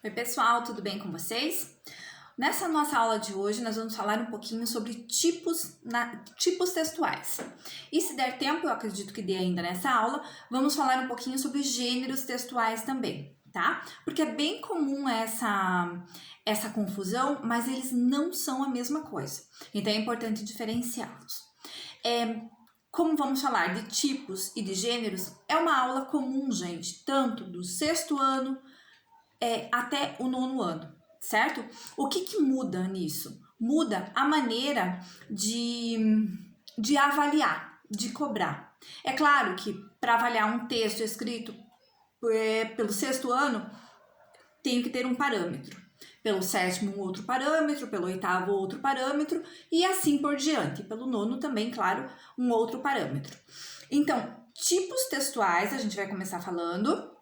Oi pessoal, tudo bem com vocês? Nessa nossa aula de hoje nós vamos falar um pouquinho sobre tipos textuais. E se der tempo, eu acredito que dê ainda nessa aula, vamos falar um pouquinho sobre gêneros textuais também, tá? Porque é bem comum essa confusão, mas eles não são a mesma coisa. Então é importante diferenciá-los. Como vamos falar de tipos e de gêneros, é uma aula comum, gente, tanto do sexto ano até o nono ano, certo? O que muda nisso? Muda a maneira de avaliar, de cobrar. É claro que para avaliar um texto escrito pelo sexto ano, tem que ter um parâmetro. Pelo sétimo, um outro parâmetro, pelo oitavo, outro parâmetro, e assim por diante. Pelo nono também, claro, um outro parâmetro. Então, tipos textuais, a gente vai começar falando.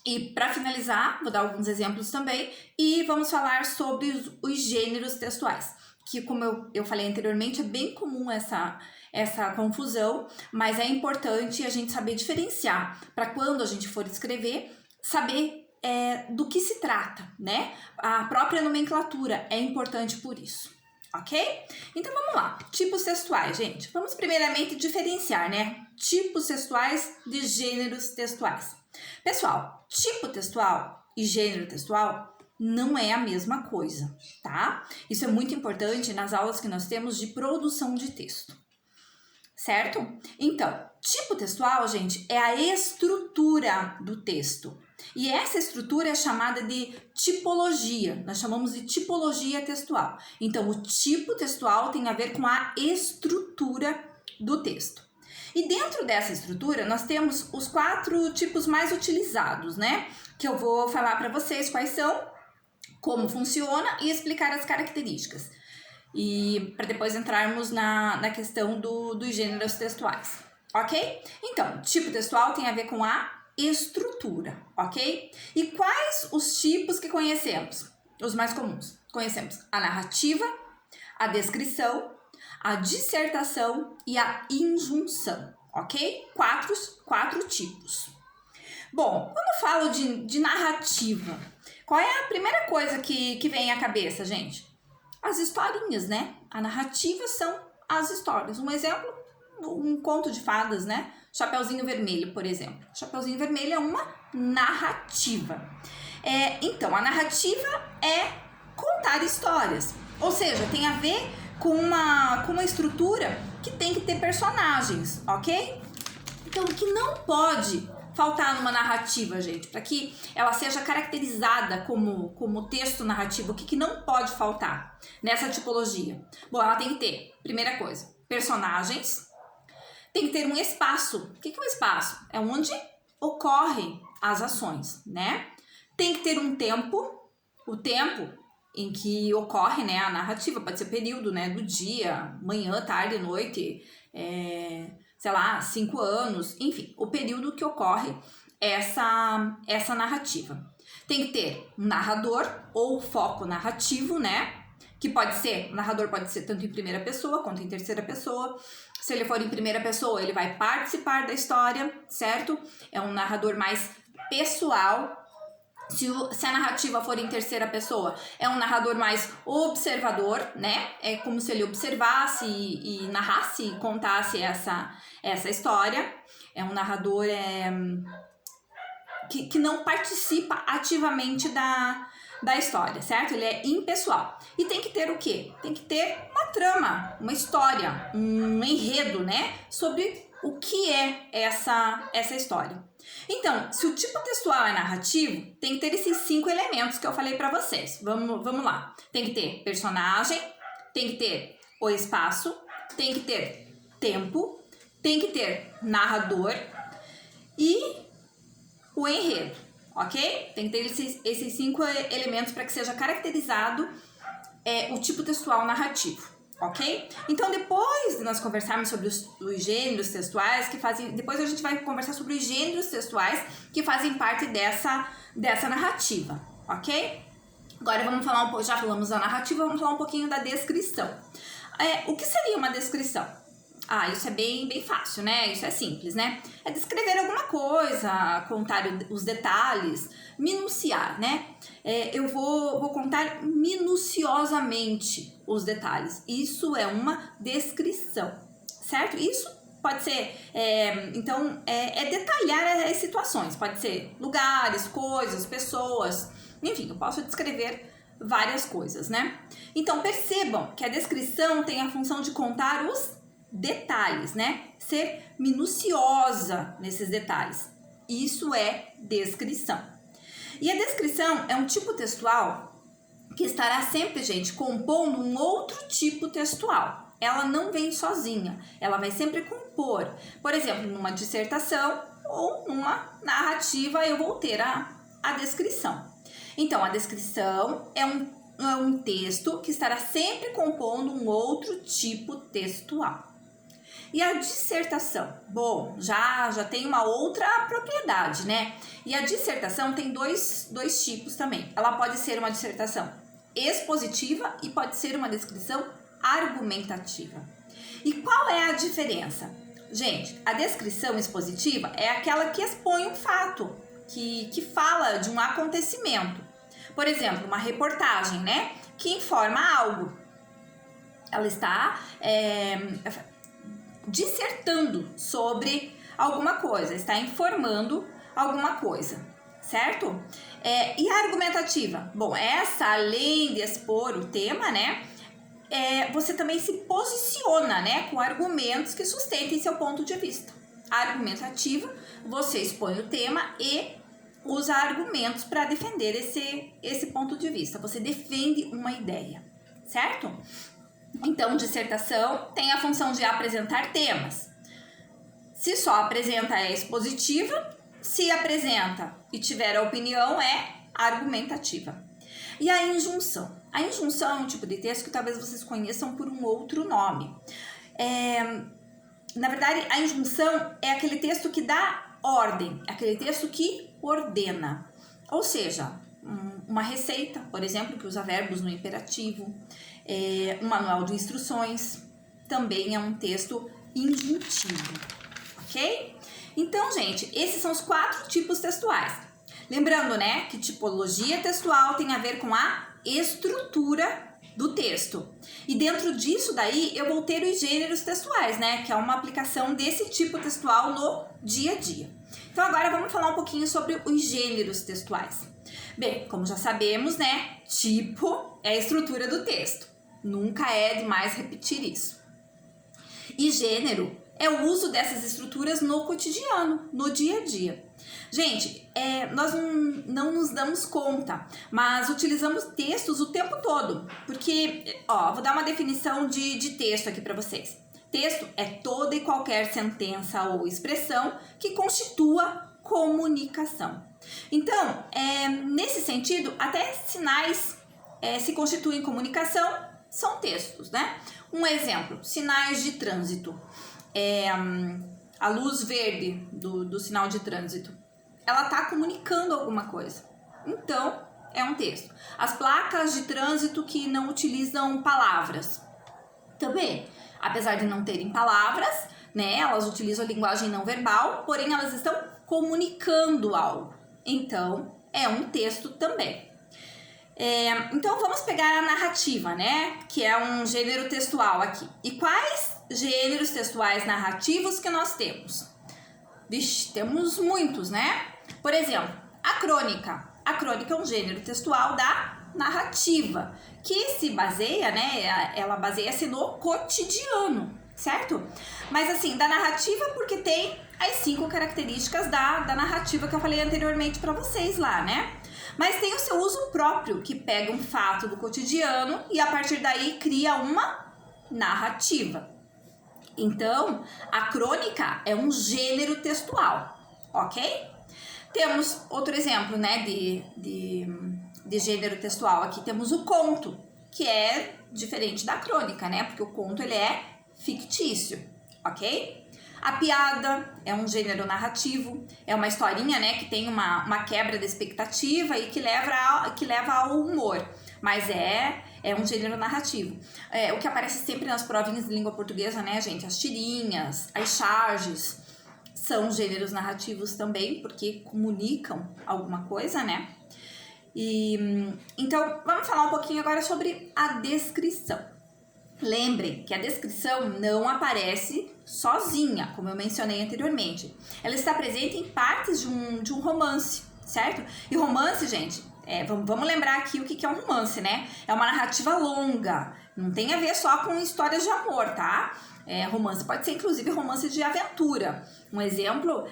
E para finalizar, vou dar alguns exemplos também, e vamos falar sobre os gêneros textuais, que como eu falei anteriormente, é bem comum essa confusão, mas é importante a gente saber diferenciar, para quando a gente for escrever, saber do que se trata, né? A própria nomenclatura é importante por isso, ok? Então vamos lá, tipos textuais, gente. Vamos primeiramente diferenciar, né? Tipos textuais de gêneros textuais. Pessoal, tipo textual e gênero textual não é a mesma coisa, tá? Isso é muito importante nas aulas que nós temos de produção de texto, certo? Então, tipo textual, gente, é a estrutura do texto. E essa estrutura é chamada de tipologia, nós chamamos de tipologia textual. Então, o tipo textual tem a ver com a estrutura do texto. E dentro dessa estrutura, nós temos os 4 tipos mais utilizados, né? Que eu vou falar para vocês quais são, como funciona e explicar as características. E para depois entrarmos na questão dos gêneros textuais, ok? Então, tipo textual tem a ver com a estrutura, ok? E quais os tipos que conhecemos? Os mais comuns. Conhecemos a narrativa, a descrição, a dissertação e a injunção, ok? Quatro tipos. Bom, quando eu falo de narrativa, qual é a primeira coisa que vem à cabeça, gente? As historinhas, né? A narrativa são as histórias. Um exemplo, um conto de fadas, né? Chapeuzinho Vermelho, por exemplo. Chapeuzinho Vermelho é uma narrativa. Então, a narrativa é contar histórias. Ou seja, tem a ver com uma estrutura que tem que ter personagens, ok? Então, o que não pode faltar numa narrativa, gente, para que ela seja caracterizada como texto narrativo, o que não pode faltar nessa tipologia? Bom, ela tem que ter, primeira coisa, personagens, tem que ter um espaço. O que é um espaço? É onde ocorrem as ações, né? Tem que ter um tempo, o tempo em que ocorre, né, a narrativa, pode ser período, né, do dia, manhã, tarde, noite, sei lá, 5 anos, enfim, o período que ocorre essa narrativa. Tem que ter um narrador ou foco narrativo, né, que o narrador pode ser tanto em primeira pessoa quanto em terceira pessoa. Se ele for em primeira pessoa, ele vai participar da história, certo? É um narrador mais pessoal. Se a narrativa for em terceira pessoa, é um narrador mais observador, né? É como se ele observasse e narrasse e contasse essa história. É um narrador que não participa ativamente da história, certo? Ele é impessoal. E tem que ter o quê? Tem que ter uma trama, uma história, um enredo, né? Sobre o que é essa história. Então, se o tipo textual é narrativo, tem que ter esses 5 elementos que eu falei para vocês. Vamos lá. Tem que ter personagem, tem que ter o espaço, tem que ter tempo, tem que ter narrador e o enredo, ok? Tem que ter esses 5 elementos para que seja caracterizado o tipo textual narrativo. Ok? Então, depois de nós conversarmos sobre os gêneros textuais depois a gente vai conversar sobre os gêneros textuais que fazem parte dessa narrativa, ok? Agora vamos falar um pouco, já falamos da narrativa, vamos falar um pouquinho da descrição. O que seria uma descrição? Isso é bem fácil, né? Isso é simples, né? É descrever alguma coisa, contar os detalhes, minuciar, né? eu vou contar minuciosamente os detalhes. Isso é uma descrição, certo? Isso pode ser, então, detalhar as situações. Pode ser lugares, coisas, pessoas, enfim, eu posso descrever várias coisas, né? Então, percebam que a descrição tem a função de contar os detalhes, né? Ser minuciosa nesses detalhes. Isso é descrição. E a descrição é um tipo textual que estará sempre, gente, compondo um outro tipo textual. Ela não vem sozinha, ela vai sempre compor. Por exemplo, numa dissertação ou numa narrativa, eu vou ter a descrição. Então, a descrição é um texto que estará sempre compondo um outro tipo textual. E a dissertação? Bom, já tem uma outra propriedade, né? E a dissertação tem dois tipos também. Ela pode ser uma dissertação expositiva e pode ser uma descrição argumentativa. E qual é a diferença? Gente, a descrição expositiva é aquela que expõe um fato, que fala de um acontecimento. Por exemplo, uma reportagem, né? Que informa algo. Ela está dissertando sobre alguma coisa, está informando alguma coisa, certo? E a argumentativa? Bom, essa, além de expor o tema, né? Você também se posiciona, né? Com argumentos que sustentem seu ponto de vista. A argumentativa, você expõe o tema e usa argumentos para defender esse ponto de vista. Você defende uma ideia, certo? Então, dissertação tem a função de apresentar temas. Se só apresenta, é expositiva. Se apresenta e tiver a opinião, é argumentativa. E a injunção? A injunção é um tipo de texto que talvez vocês conheçam por um outro nome. Na verdade, a injunção é aquele texto que dá ordem, aquele texto que ordena. Ou seja, uma receita, por exemplo, que usa verbos no imperativo, um manual de instruções, também é um texto injuntivo, ok? Então, gente, esses são os 4 tipos textuais. Lembrando, né, que tipologia textual tem a ver com a estrutura do texto. E dentro disso daí, eu vou ter os gêneros textuais, né, que é uma aplicação desse tipo textual no dia a dia. Então, agora vamos falar um pouquinho sobre os gêneros textuais. Bem, como já sabemos, né, tipo é a estrutura do texto. Nunca é demais repetir isso. E gênero é o uso dessas estruturas no cotidiano, no dia a dia. Gente, nós não nos damos conta, mas utilizamos textos o tempo todo. Porque, vou dar uma definição de texto aqui para vocês. Texto é toda e qualquer sentença ou expressão que constitua comunicação. Então, nesse sentido, até sinais se constituem comunicação, são textos, né? Um exemplo, sinais de trânsito. A luz verde do sinal de trânsito, ela está comunicando alguma coisa. Então, é um texto. As placas de trânsito que não utilizam palavras. Também, apesar de não terem palavras, né, elas utilizam a linguagem não verbal, porém elas estão comunicando algo. Então, é um texto também. Então, vamos pegar a narrativa, né, que é um gênero textual aqui. E quais gêneros textuais narrativos que nós temos? Vixe, temos muitos, né? Por exemplo, a crônica. A crônica é um gênero textual da narrativa, que se baseia, né, ela baseia-se no cotidiano, certo? Mas assim, da narrativa porque tem as 5 características da narrativa que eu falei anteriormente para vocês lá, né? Mas tem o seu uso próprio, que pega um fato do cotidiano e a partir daí cria uma narrativa. Então, a crônica é um gênero textual, ok? Temos outro exemplo, né, de gênero textual aqui. Temos o conto, que é diferente da crônica, né? Porque o conto, ele é fictício, ok? A piada é um gênero narrativo, é uma historinha, né, que tem uma quebra da expectativa e que leva ao humor, mas é um gênero narrativo. O que aparece sempre nas provinhas de língua portuguesa, né, gente? As tirinhas, as charges, são gêneros narrativos também, porque comunicam alguma coisa, né? Então, vamos falar um pouquinho agora sobre a descrição. Lembrem que a descrição não aparece sozinha, como eu mencionei anteriormente. Ela está presente em partes de um romance, certo? E romance, gente, vamos lembrar aqui o que é um romance, né? É uma narrativa longa, não tem a ver só com histórias de amor, tá? Romance pode ser inclusive romance de aventura. Um exemplo,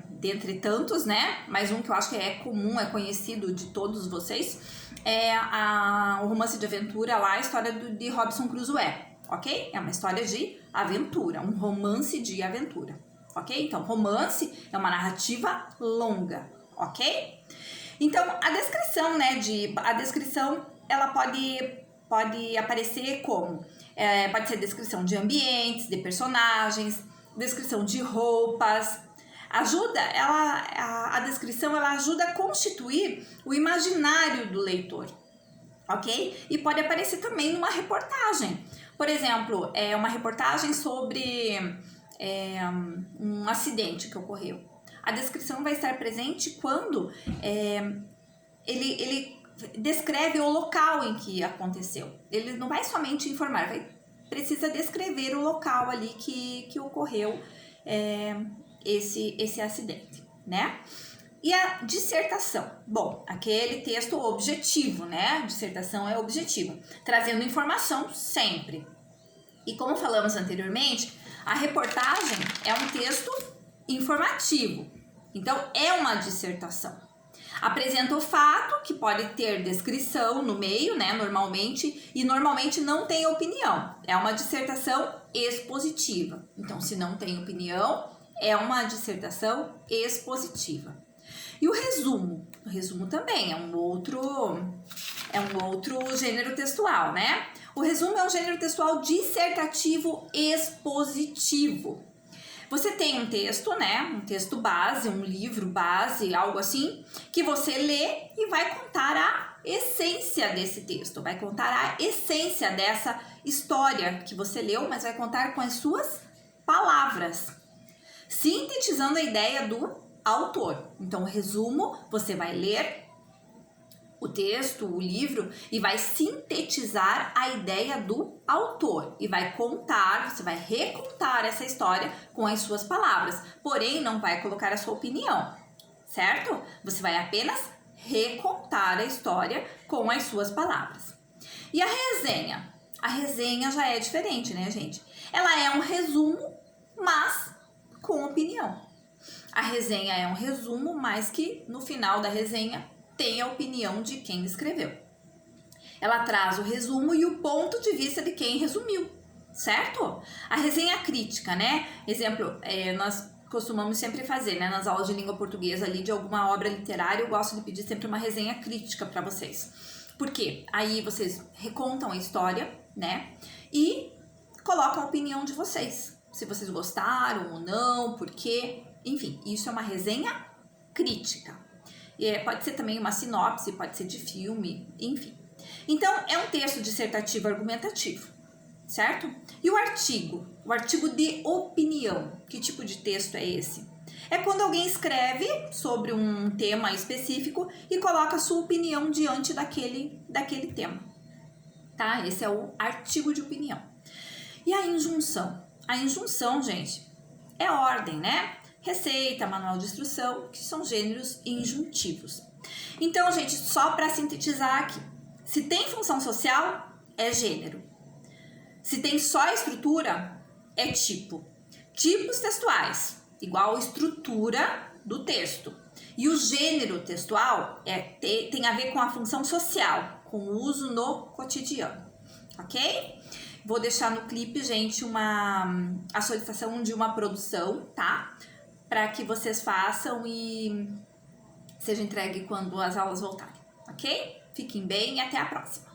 dentre tantos, né? Mas um que eu acho que é comum, é conhecido de todos vocês, o romance de aventura lá, a história de Robinson Crusoe, ok? É uma história de aventura, um romance de aventura, ok? Então, romance é uma narrativa longa, ok? Então, a descrição, né, ela pode aparecer como? Pode ser descrição de ambientes, de personagens, descrição de roupas. A descrição ela ajuda a constituir o imaginário do leitor, ok? E pode aparecer também numa reportagem. Por exemplo, uma reportagem sobre um acidente que ocorreu. A descrição vai estar presente quando ele descreve o local em que aconteceu. Ele não vai somente informar, precisa descrever o local ali que ocorreu esse acidente, né? E a dissertação? Bom, aquele texto objetivo, né? A dissertação é objetivo, trazendo informação sempre. E como falamos anteriormente, a reportagem é um texto informativo. Então, é uma dissertação. Apresenta o fato, que pode ter descrição no meio, né, normalmente, e normalmente não tem opinião. É uma dissertação expositiva. Então, se não tem opinião, é uma dissertação expositiva. E o resumo? O resumo também é um outro gênero textual, né? O resumo é um gênero textual dissertativo expositivo. Você tem um texto, né? Um texto base, um livro base, algo assim, que você lê e vai contar a essência desse texto, vai contar a essência dessa história que você leu, mas vai contar com as suas palavras, sintetizando a ideia do autor. Então, o resumo, você vai ler o texto, o livro, e vai sintetizar a ideia do autor e vai contar, você vai recontar essa história com as suas palavras, porém não vai colocar a sua opinião, certo? Você vai apenas recontar a história com as suas palavras. E a resenha? A resenha já é diferente, né, gente? Ela é um resumo, mas com opinião. A resenha é um resumo, mas que no final da resenha tem a opinião de quem escreveu. Ela traz o resumo e o ponto de vista de quem resumiu, certo? A resenha crítica, né? Exemplo, nós costumamos sempre fazer, né? Nas aulas de língua portuguesa ali de alguma obra literária, eu gosto de pedir sempre uma resenha crítica para vocês. Por quê? Aí vocês recontam a história, né? E colocam a opinião de vocês. Se vocês gostaram ou não, por quê? Enfim, isso é uma resenha crítica. Pode ser também uma sinopse, pode ser de filme, enfim. Então, é um texto dissertativo argumentativo, certo? E o artigo de opinião, que tipo de texto é esse? É quando alguém escreve sobre um tema específico e coloca a sua opinião diante daquele tema, tá? Esse é o artigo de opinião. E a injunção? A injunção, gente, é ordem, né? Receita, manual de instrução, que são gêneros injuntivos. Então, gente, só para sintetizar aqui, se tem função social, é gênero. Se tem só estrutura, é tipo. Tipos textuais, igual estrutura do texto. E o gênero textual tem a ver com a função social, com o uso no cotidiano, ok? Vou deixar no clipe, gente, a solicitação de uma produção, tá? Para que vocês façam e seja entregue quando as aulas voltarem, ok? Fiquem bem e até a próxima!